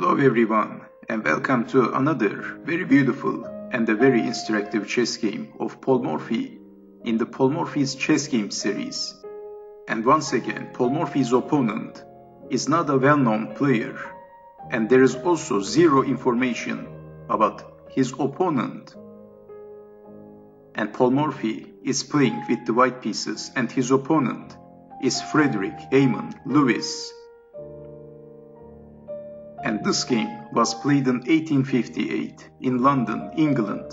Hello everyone, and welcome to another very beautiful and a very instructive chess game of Paul Morphy in the Paul Morphy's chess game series. And once again, Paul Morphy's opponent is not a well-known player, and there is also zero information about his opponent. And Paul Morphy is playing with the white pieces, and his opponent is Frederic Hyman Lewis. And this game was played in 1858 in London, England.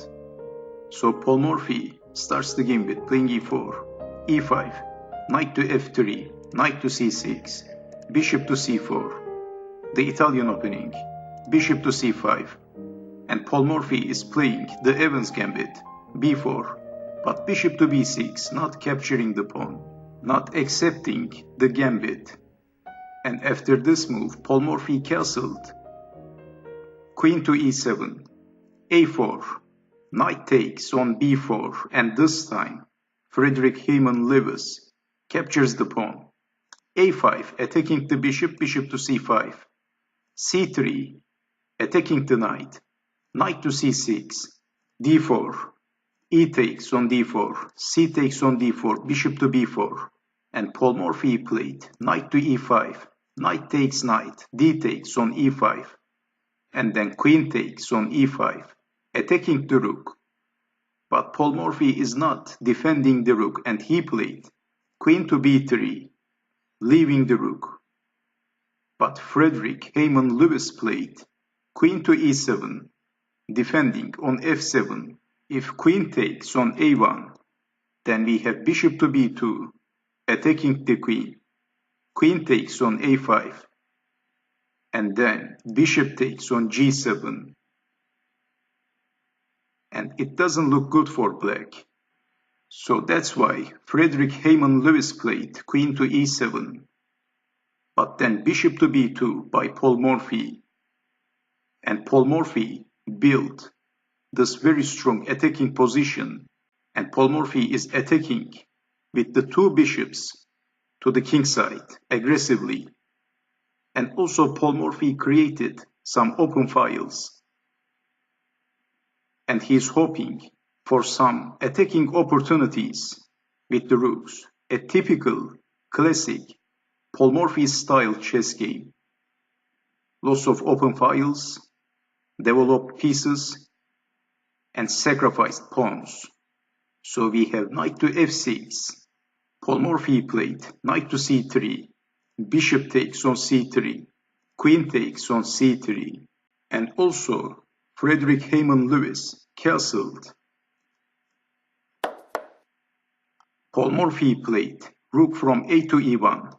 So Paul Morphy starts the game with playing e4, e5, knight to f3, knight to c6, bishop to c4, the Italian opening, bishop to c5, and Paul Morphy is playing the Evans Gambit, b4, but bishop to b6, not capturing the pawn, not accepting the Gambit. And after this move, Paul Morphy castled. Queen to e7, a4, knight takes on b4, and this time Frederic Hyman Lewis captures the pawn. a5, attacking the bishop, bishop to c5, c3, attacking the knight, knight to c6, d4, e takes on d4, c takes on d4, bishop to b4, and Paul Morphy played knight to e5, knight takes knight, d takes on e5, and then queen takes on e5, attacking the rook. But Paul Morphy is not defending the rook, and he played queen to b3, leaving the rook. But Frederic Hyman Lewis played queen to e7, defending on f7. If queen takes on a1, then we have bishop to b2, attacking the queen. Queen takes on a5, and then bishop takes on g7. And it doesn't look good for black. So that's why Frederic Hyman Lewis played queen to e7, but then bishop to b2 by Paul Morphy. And Paul Morphy built this very strong attacking position, and Paul Morphy is attacking with the two bishops to the king side aggressively. And also Paul Morphy created some open files, and he is hoping for some attacking opportunities with the rooks, a typical classic Paul Morphy style chess game. Lots of open files, developed pieces, and sacrificed pawns. So we have knight to f6. Paul Morphy played knight to c3, bishop takes on c3, queen takes on c3, and also Frederic Hyman Lewis castled. Paul Morphy played rook from a to e1,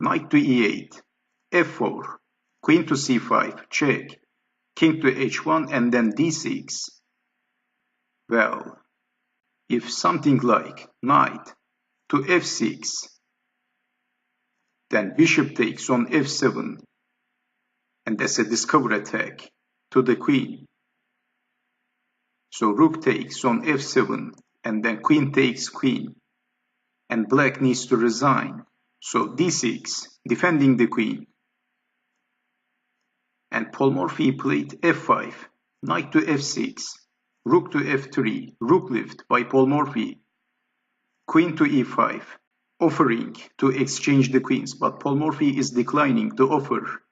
knight to e8, f4, queen to c5, check, king to h1, and then d6. Well, if something like knight to f6, then bishop takes on f7, and that's a discover attack to the queen. So rook takes on f7, and then queen takes queen, and black needs to resign. So d6, defending the queen. And Paul Morphy played f5, knight to f6, rook to f3, rook lift by Paul Morphy, queen to e5, offering to exchange the queens, but Paul Morphy is declining the offer.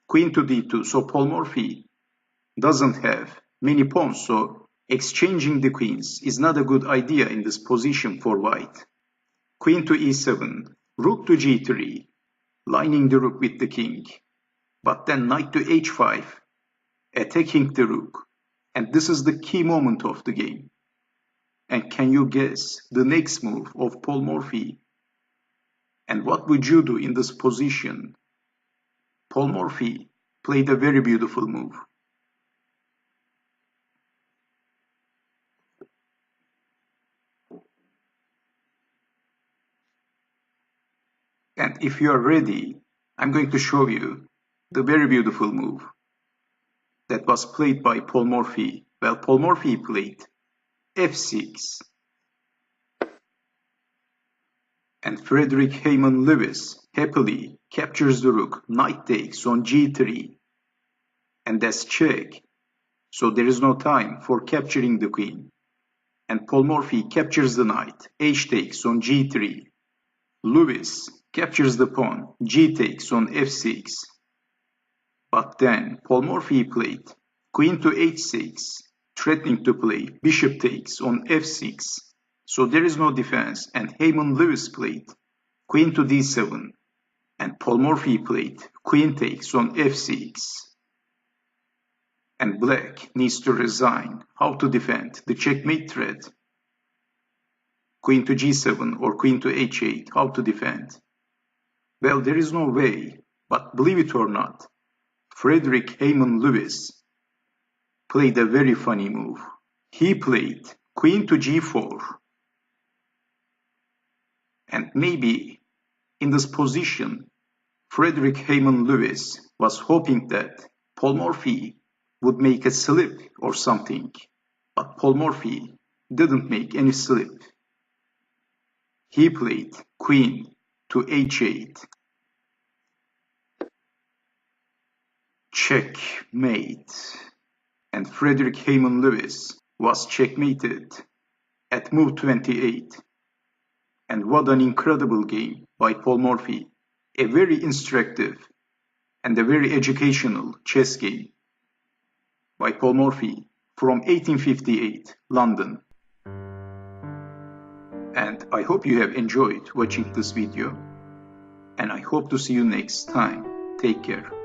Queen to d2, so Paul Morphy doesn't have many pawns, so exchanging the queens is not a good idea in this position for white. Queen to e7, rook to g3, lining the rook with the king, but then knight to h5, attacking the rook, and this is the key moment of the game. And can you guess the next move of Paul Morphy? And what would you do in this position? Paul Morphy played a very beautiful move. And if you are ready, I'm going to show you the very beautiful move that was played by Paul Morphy. Well, Paul Morphy played f6. And Frederic Hyman Lewis happily captures the rook, knight takes on g3, and that's check. So there is no time for capturing the queen. And Paul Morphy captures the knight, h takes on g3. Lewis captures the pawn, g takes on f6. But then Paul Morphy played queen to h6, threatening to play bishop takes on f6. So there is no defense, and Hyman Lewis played queen to d7, and Paul Morphy played queen takes on f6. And black needs to resign. How to defend the checkmate threat? Queen to g7 or queen to h8, how to defend? Well, there is no way, but believe it or not, Frederic Hyman Lewis played a very funny move. He played queen to g4. And maybe in this position, Frederic Hyman Lewis was hoping that Paul Morphy would make a slip or something, but Paul Morphy didn't make any slip. He played queen to h8. Checkmate. And Frederic Hyman Lewis was checkmated at move 28. And what an incredible game by Paul Morphy. A very instructive and a very educational chess game by Paul Morphy from 1858, London. And I hope you have enjoyed watching this video, and I hope to see you next time. Take care.